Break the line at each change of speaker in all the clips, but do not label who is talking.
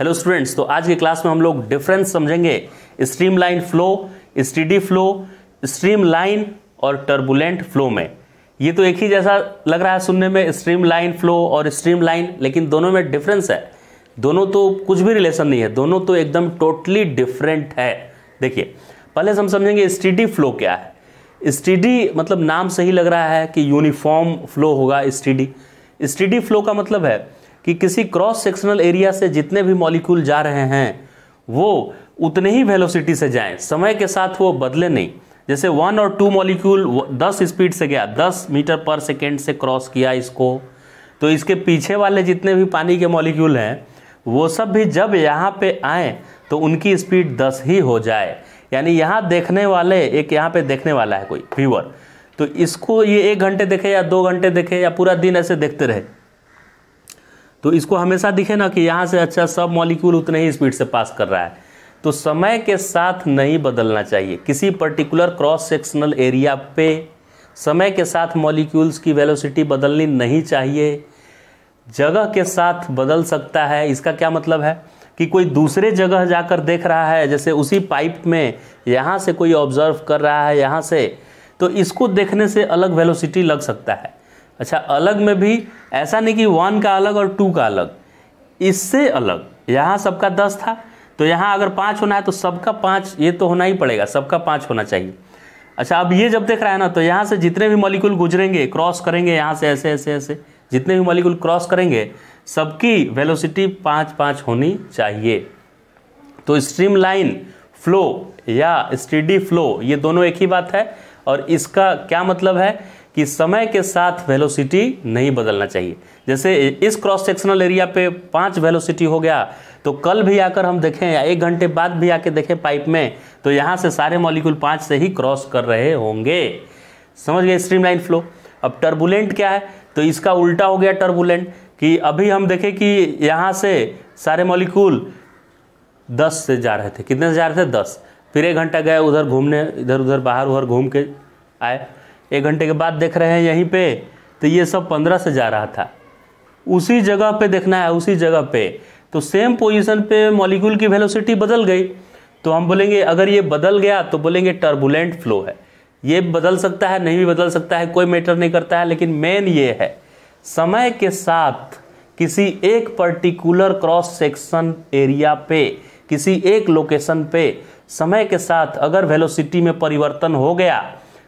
Hello students, तो आज की क्लास में हम लोग डिफरेंस समझेंगे streamline flow, steady flow, streamline और टर्बुलेंट फ्लो में। ये तो एक ही जैसा लग रहा है सुनने में, स्ट्रीमलाइन फ्लो और स्ट्रीमलाइन, लेकिन दोनों में डिफरेंस है। दोनों तो कुछ भी रिलेशन नहीं है, दोनों तो एकदम टोटली डिफरेंट है। देखिए, पहले हम समझेंगे स्टेडी फ्लो क्या है। स्टेडी मतलब नाम सही लग रहा है कि यूनिफॉर्म फ्लो होगा। स्टेडी फ्लो का मतलब है कि किसी क्रॉस सेक्शनल एरिया से जितने भी मॉलिक्यूल जा रहे हैं वो उतने ही वेलोसिटी से जाएं, समय के साथ वो बदले नहीं। जैसे 1 और 2 मॉलिक्यूल 10 स्पीड से गया, 10 मीटर पर सेकेंड से क्रॉस किया इसको, तो इसके पीछे वाले जितने भी पानी के मॉलिक्यूल हैं वो सब भी जब यहाँ पे आए तो उनकी स्पीड 10 ही हो जाए। यानी यहाँ देखने वाले, एक यहाँ पे देखने वाला है कोई व्यूअर, तो इसको ये 1 घंटे देखे या 2 घंटे देखे या पूरा दिन ऐसे देखते रहे, तो इसको हमेशा दिखे ना कि यहाँ से अच्छा सब मॉलिक्यूल उतने ही स्पीड से पास कर रहा है। तो समय के साथ नहीं बदलना चाहिए। किसी पर्टिकुलर क्रॉस सेक्शनल एरिया पे समय के साथ मॉलिक्यूल्स की वेलोसिटी बदलनी नहीं चाहिए। जगह के साथ बदल सकता है। इसका क्या मतलब है कि कोई दूसरे जगह जाकर देख रहा है, जैसे उसी पाइप में यहाँ से कोई ऑब्जर्व कर रहा है यहाँ से, तो इसको देखने से अलग वेलोसिटी लग सकता है। अच्छा, अलग में भी ऐसा नहीं कि 1 का अलग और 2 का अलग, इससे अलग। यहाँ सबका 10 था तो यहाँ अगर 5 होना है तो सबका 5 ये तो होना ही पड़ेगा, सबका 5 होना चाहिए। अच्छा, अब ये जब देख रहा है ना, तो यहाँ से जितने भी मॉलिक्यूल गुजरेंगे, क्रॉस करेंगे, यहाँ से ऐसे ऐसे ऐसे जितने भी मॉलिक्यूल क्रॉस करेंगे सबकी वेलोसिटी 5-5 होनी चाहिए। तो स्ट्रीमलाइन फ्लो या स्टेडी फ्लो ये दोनों एक ही बात है। और इसका क्या मतलब है कि समय के साथ वेलोसिटी नहीं बदलना चाहिए। जैसे इस क्रॉस सेक्शनल एरिया पे 5 वेलोसिटी हो गया, तो कल भी आकर हम देखें या 1 घंटे बाद भी आके देखें पाइप में, तो यहाँ से सारे मॉलिक्यूल 5 से ही क्रॉस कर रहे होंगे। समझ गए स्ट्रीमलाइन फ्लो। अब टर्बुलेंट क्या है, तो इसका उल्टा हो गया टर्बुलेंट, कि अभी हम देखें कि यहाँ से सारे मॉलिक्यूल 10 से जा रहे थे। कितने से जा रहे थे? 10। फिर 1 घंटा गए उधर घूमने, इधर उधर बाहर उधर घूम के आए, 1 घंटे के बाद देख रहे हैं यहीं पे, तो ये सब 15 से जा रहा था। उसी जगह पे देखना है, उसी जगह पे, तो सेम पोजीशन पे मॉलिक्यूल की वेलोसिटी बदल गई, तो हम बोलेंगे, अगर ये बदल गया तो बोलेंगे टर्बुलेंट फ्लो है। ये बदल सकता है, नहीं भी बदल सकता है, कोई मैटर नहीं करता है, लेकिन मेन ये है समय के साथ किसी एक पर्टिकुलर क्रॉस सेक्शन एरिया पे, किसी एक लोकेशन पे समय के साथ अगर वेलोसिटी में परिवर्तन हो गया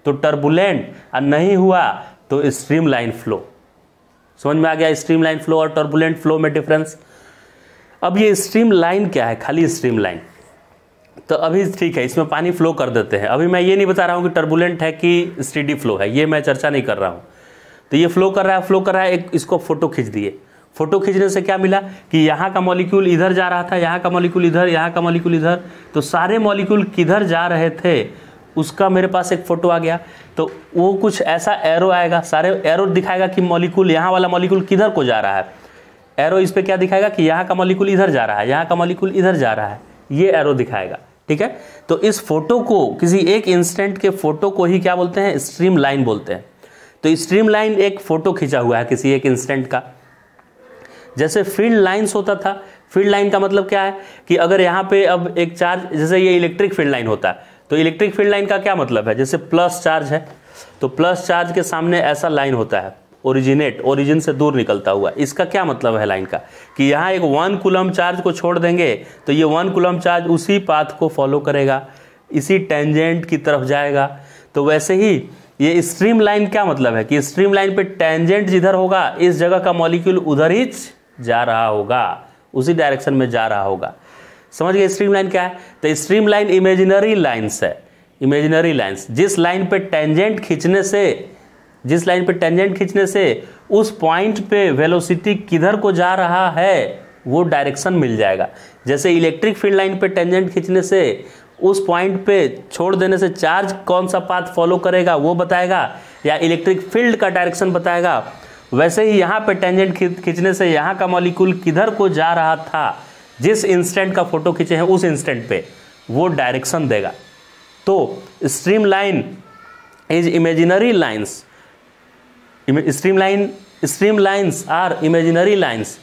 तो टर्बुलेंट, और नहीं हुआ तो स्ट्रीमलाइन फ्लो। समझ में आ गया स्ट्रीमलाइन फ्लो और टर्बुलेंट फ्लो में डिफरेंस। अब ये स्ट्रीमलाइन क्या है, खाली स्ट्रीमलाइन, तो अभी ठीक है, इसमें पानी फ्लो कर देते हैं। अभी मैं ये नहीं बता रहा हूँ कि टर्बुलेंट है कि स्टेडी फ्लो है, ये मैं चर्चा नहीं कर रहा हूँ। तो ये फ्लो कर रहा है, एक इसको फोटो खींच दिए। फोटो खींचने से क्या मिला कि यहाँ का मॉलिक्यूल इधर जा रहा था, यहाँ का मॉलिक्यूल इधर, यहाँ का मॉलिक्यूल इधर, तो सारे मॉलिक्यूल किधर जा रहे थे उसका मेरे पास एक फोटो आ गया। तो वो कुछ ऐसा एरो आएगा, सारे एरो दिखाएगा कि मॉलिक्यूल, यहाँ वाला मॉलिक्यूल किधर को जा रहा है। एरो इस पे क्या दिखाएगा कि यहाँ का मॉलिक्यूल इधर जा रहा है, यहाँ का मॉलिक्यूल इधर जा रहा है, ये एरो दिखाएगा। ठीक है, तो इस फोटो को, किसी एक इंस्टेंट के फोटो को ही क्या बोलते हैं? स्ट्रीमलाइन बोलते हैं। तो स्ट्रीमलाइन एक फोटो खींचा हुआ है किसी एक इंस्टेंट का। जैसे फील्ड लाइंस होता था, फील्ड लाइन का मतलब क्या है कि अगर यहाँ पे अब एक चार्ज, जैसे ये इलेक्ट्रिक फील्ड लाइन होता है, तो इलेक्ट्रिक फील्ड लाइन का क्या मतलब है? जैसे प्लस चार्ज है तो प्लस चार्ज के सामने ऐसा लाइन होता है, ओरिजिन से दूर निकलता हुआ। इसका क्या मतलब है लाइन का कि यहाँ एक 1 कूलम चार्ज को छोड़ देंगे तो ये 1 कूलम चार्ज उसी पाथ को फॉलो करेगा, इसी टेंजेंट की तरफ जाएगा। तो वैसे ही ये स्ट्रीमलाइन क्या मतलब है कि स्ट्रीमलाइन पे टेंजेंट जिधर होगा इस जगह का मॉलिक्यूल उधर ही जा रहा होगा, उसी डायरेक्शन में जा रहा होगा। समझ गए स्ट्रीमलाइन क्या है? तो स्ट्रीमलाइन इमेजिनरी लाइन्स है। इमेजिनरी लाइन्स, जिस लाइन पे टेंजेंट खींचने से उस पॉइंट पे वेलोसिटी किधर को जा रहा है वो डायरेक्शन मिल जाएगा। जैसे इलेक्ट्रिक फील्ड लाइन पे टेंजेंट खींचने से उस पॉइंट पे छोड़ देने से चार्ज कौन सा पाथ फॉलो करेगा वो बताएगा, या इलेक्ट्रिक फील्ड का डायरेक्शन बताएगा। वैसे ही यहाँ पे टेंजेंट खींचने से यहाँ का मॉलिक्यूल किधर को जा रहा था, जिस इंस्टेंट का फोटो खींचे हैं उस इंस्टेंट पे वो डायरेक्शन देगा। तो streamline is imaginary lines. Streamlines are imaginary lines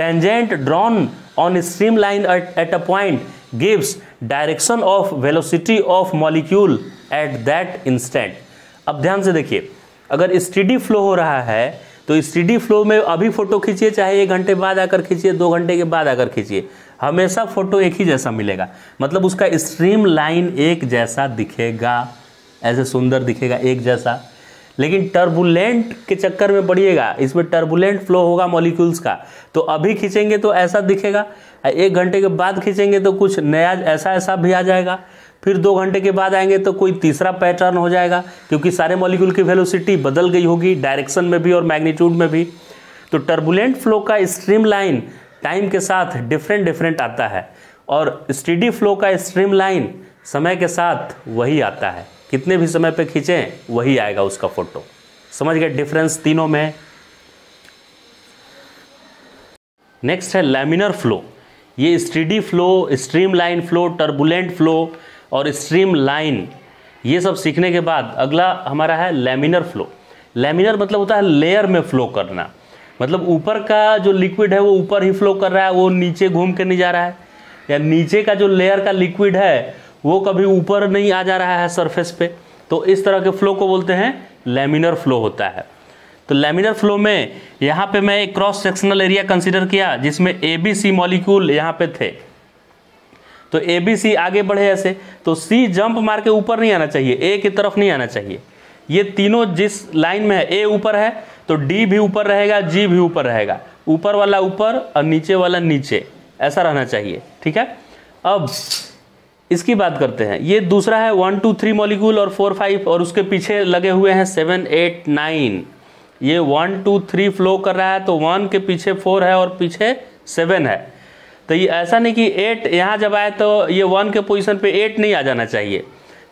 tangent drawn on streamline at a point gives direction of velocity of molecule at that instant. अब ध्यान से देखिए, अगर स्टेडी फ्लो हो रहा है तो स्टेडी फ्लो में अभी फोटो खींचिए, चाहे 1 घंटे बाद आकर खींचिए, 2 घंटे के बाद आकर खींचिए, हमेशा फोटो एक ही जैसा मिलेगा। मतलब उसका स्ट्रीम लाइन एक जैसा दिखेगा, ऐसे सुंदर दिखेगा एक जैसा। लेकिन टर्बुलेंट के चक्कर में पड़िएगा, इसमें टर्बुलेंट फ्लो होगा मॉलिक्यूल्स का, तो अभी खींचेंगे तो ऐसा दिखेगा, 1 घंटे के बाद खींचेंगे तो कुछ नया ऐसा ऐसा भी आ जाएगा, फिर 2 घंटे के बाद आएंगे तो कोई तीसरा पैटर्न हो जाएगा, क्योंकि सारे मॉलिक्यूल की वेलोसिटी बदल गई होगी, डायरेक्शन में भी और मैग्नीट्यूड में भी। तो टर्बुलेंट फ्लो का स्ट्रीम लाइन टाइम के साथ डिफरेंट आता है, और स्टेडी फ्लो का स्ट्रीम लाइन समय के साथ वही आता है, कितने भी समय पे खींचें वही आएगा उसका फोटो। समझ गए डिफरेंस तीनों में। नेक्स्ट है लैमिनर फ्लो। ये steady flow, stream line flow, turbulent flow और स्ट्रीम लाइन, ये सब सीखने के बाद अगला हमारा है लैमिनर फ्लो। लैमिनर मतलब होता है लेयर में फ्लो करना, मतलब ऊपर का जो लिक्विड है वो ऊपर ही फ्लो कर रहा है, वो नीचे घूम के नहीं जा रहा है, या नीचे का जो लेयर का लिक्विड है वो कभी ऊपर नहीं आ जा रहा है सरफेस पे। तो इस तरह के फ्लो को बोलते हैं लैमिनर फ्लो होता है। तो लैमिनर फ्लो में यहाँ पे मैं एक क्रॉस सेक्शनल एरिया कंसीडर किया जिसमें ABC मॉलिक्यूल यहाँ पे थे, तो ABC आगे बढ़े ऐसे, तो C जंप मार के ऊपर नहीं आना चाहिए, A की तरफ नहीं आना चाहिए। ये तीनों जिस लाइन में है, A ऊपर है तो D भी ऊपर रहेगा, G भी ऊपर रहेगा, ऊपर वाला ऊपर और नीचे वाला नीचे, ऐसा रहना चाहिए। ठीक है, अब इसकी बात करते हैं। ये दूसरा है 1 2 3 मॉलिक्यूल और 4 5, और उसके पीछे लगे हुए हैं 7 8 9। ये 1 2 3 फ्लो कर रहा है, तो 1 के पीछे 4 है और पीछे 7 है। तो ये ऐसा नहीं कि 8 यहाँ जब आए तो ये 1 के पोजीशन पे 8 नहीं आ जाना चाहिए।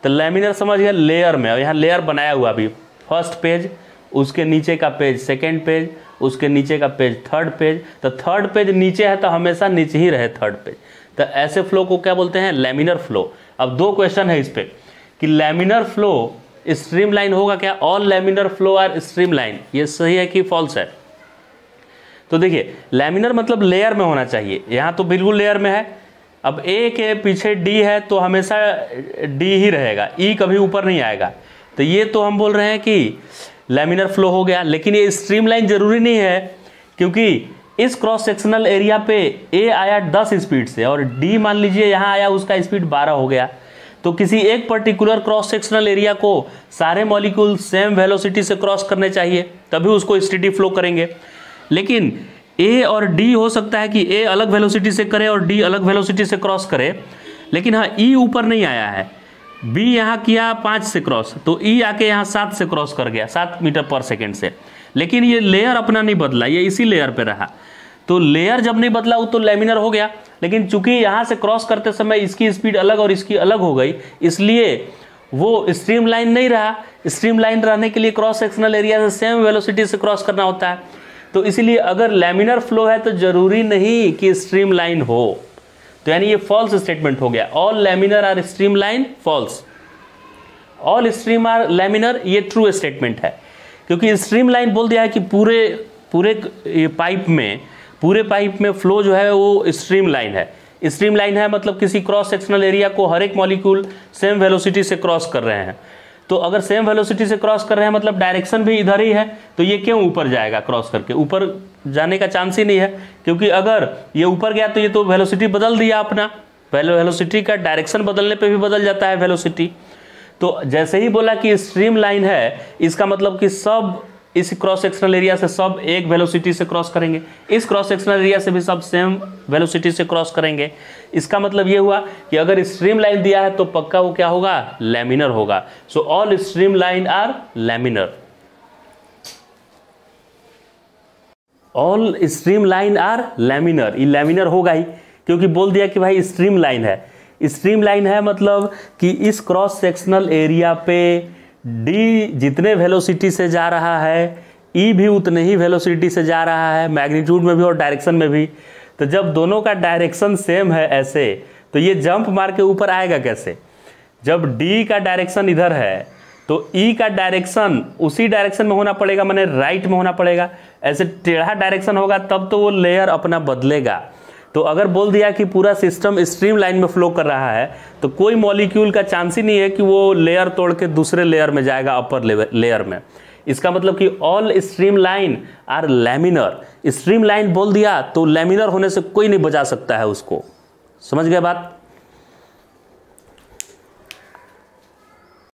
तो लैमिनर समझ गए लेयर में, और यहाँ लेयर बनाया हुआ अभी, फर्स्ट पेज, उसके नीचे का पेज सेकेंड पेज, उसके नीचे का पेज थर्ड पेज। तो थर्ड पेज नीचे है तो हमेशा नीचे ही रहे थर्ड पेज। तो ऐसे फ्लो को क्या बोलते हैं? Laminar flow. अब 2 क्वेश्चन है इस पे कि लैमिनर फ्लो स्ट्रीमलाइन होगा क्या? All laminar flow are streamline, ये सही है कि फॉल्स है? तो देखिए लैमिनर मतलब लेयर में होना चाहिए, यहाँ तो बिल्कुल लेयर में है। अब ए के पीछे डी है तो हमेशा डी ही रहेगा, ई कभी ऊपर नहीं आएगा। तो ये तो हम बोल रहे हैं कि लैमिनर फ्लो हो गया। लेकिन ये स्ट्रीमलाइन जरूरी नहीं है, क्योंकि इस क्रॉस सेक्शनल एरिया पे ए आया 10 स्पीड से और डी मान लीजिए यहाँ आया, उसका स्पीड 12 हो गया। तो किसी एक पर्टिकुलर क्रॉस सेक्शनल एरिया को सारे मॉलिक्यूल सेम वेलोसिटी से क्रॉस करने चाहिए, तभी उसको स्टेडी फ्लो करेंगे। लेकिन ए और डी हो सकता है कि ए अलग वेलोसिटी से करे और डी अलग वेलोसिटी से क्रॉस करे, लेकिन हाँ ई ऊपर नहीं आया है, बी यहाँ किया 5 से क्रॉस, तो ई आके यहाँ 7 से क्रॉस कर गया, 7 मीटर पर सेकेंड से। लेकिन ये लेयर अपना नहीं बदला, ये इसी लेयर पे रहा। तो लेयर जब नहीं बदला वो तो लैमिनर हो गया। लेकिन चूंकि यहाँ से क्रॉस करते समय इसकी स्पीड अलग और इसकी अलग हो गई, इसलिए वो स्ट्रीमलाइन नहीं रहा। स्ट्रीमलाइन रहने के लिए क्रॉस सेक्शनल एरिया से सेम वेलोसिटी से क्रॉस करना होता है। तो इसीलिए अगर लैमिनर फ्लो है तो जरूरी नहीं कि स्ट्रीमलाइन हो। तो यानी ये फॉल्स स्टेटमेंट हो गया। All laminar are streamline, false. All stream are laminar, ये ट्रू स्टेटमेंट है, क्योंकि स्ट्रीमलाइन बोल दिया है कि पूरे पाइप में फ्लो जो है वो स्ट्रीमलाइन है। स्ट्रीमलाइन है मतलब किसी क्रॉस सेक्शनल एरिया को हर एक मॉलिक्यूल सेम वेलोसिटी से क्रॉस कर रहे हैं। तो अगर सेम वेलोसिटी से क्रॉस कर रहे हैं मतलब डायरेक्शन भी इधर ही है, तो ये क्यों ऊपर जाएगा? क्रॉस करके ऊपर जाने का चांस ही नहीं है, क्योंकि अगर ये ऊपर गया तो ये तो वेलोसिटी बदल दिया अपना। वेलोसिटी का डायरेक्शन बदलने पे भी बदल जाता है वेलोसिटी। तो जैसे ही बोला कि स्ट्रीमलाइन है, इसका मतलब कि सब इस क्रॉस सेक्शनल एरिया से सब एक वेलोसिटी से क्रॉस करेंगे, इस क्रॉस सेक्शनल एरिया से भी सब सेम वेलोसिटी से क्रॉस करेंगे। इसका मतलब ये हुआ कि अगर स्ट्रीमलाइन दिया है तो पक्का वो क्या होगा? लैमिनर होगा। So all streamline are laminar. All streamline are laminar, ये लैमिनर होगा ही, क्योंकि बोल दिया कि भाई स्ट्रीमलाइन है। स्ट्रीमलाइन है मतलब कि इस क्रॉस सेक्शनल एरिया पे डी जितने वेलोसिटी से जा रहा है, ई भी उतने ही वेलोसिटी से जा रहा है, मैग्नीट्यूड में भी और डायरेक्शन में भी। तो जब दोनों का डायरेक्शन सेम है ऐसे, तो ये जंप मार के ऊपर आएगा कैसे? जब डी का डायरेक्शन इधर है तो ई का डायरेक्शन उसी डायरेक्शन में होना पड़ेगा, माने राइट में होना पड़ेगा। ऐसे टेढ़ा डायरेक्शन होगा तब तो वो लेयर अपना बदलेगा। तो अगर बोल दिया कि पूरा सिस्टम स्ट्रीम लाइन में फ्लो कर रहा है तो कोई मॉलिक्यूल का चांस ही नहीं है कि वो लेयर तोड़ के दूसरे लेयर में जाएगा, अपर लेयर में। इसका मतलब कि all streamline are laminar. Streamline बोल दिया तो लैमिनर होने से कोई नहीं बचा सकता है उसको। समझ गए बात?